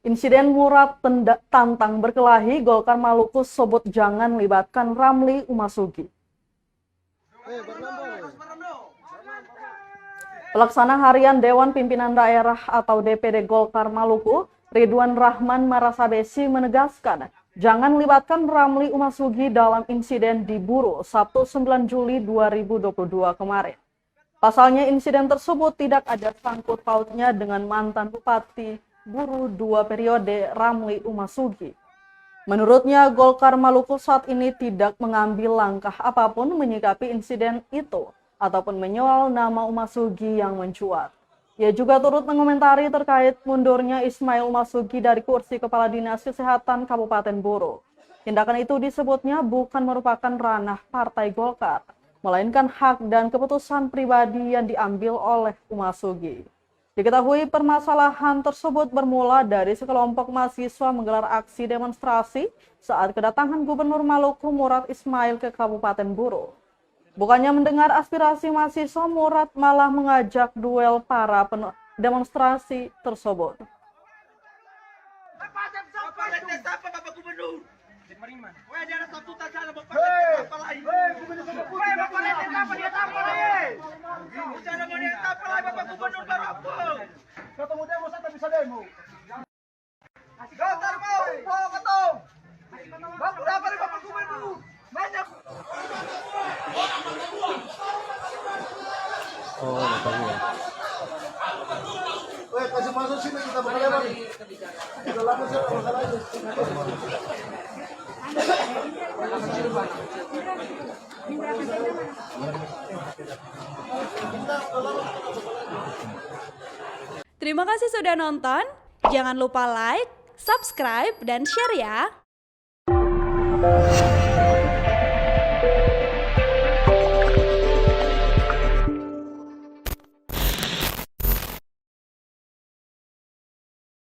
Insiden Murad tantang berkelahi, Golkar Maluku sebut jangan libatkan Ramli Umasugi. Pelaksana Harian Dewan Pimpinan Daerah atau DPD Golkar Maluku, Ridwan Rahman Marasabesi menegaskan, jangan libatkan Ramli Umasugi dalam insiden di Buru Sabtu 9 Juli 2022 kemarin. Pasalnya insiden tersebut tidak ada sangkut pautnya dengan mantan Bupati Buru 2 periode Ramli Umasugi. Menurutnya, Golkar Maluku saat ini tidak mengambil langkah apapun menyikapi insiden itu ataupun menyoal nama Umasugi yang mencuat. Ia juga turut mengomentari terkait mundurnya Ismail Umasugi dari kursi Kepala Dinas Kesehatan Kabupaten Buru. Tindakan itu disebutnya bukan merupakan ranah Partai Golkar, melainkan hak dan keputusan pribadi yang diambil oleh Umasugi. Diketahui permasalahan tersebut bermula dari sekelompok mahasiswa menggelar aksi demonstrasi saat kedatangan Gubernur Maluku Murad Ismail ke Kabupaten Buru. Bukannya mendengar aspirasi mahasiswa, Murad malah mengajak duel para demonstrasi tersebut. Ketemu demo saya tak bisa demo. Golkar mau ketemu. Bapak dapat Bapak Gubernur. Banyak. Oh, Bapak ya. Weh, kasih masuk sini kita bakal lewat. Sudah lama saya masalah ini. Terima kasih sudah nonton. Jangan lupa like, subscribe, dan share ya.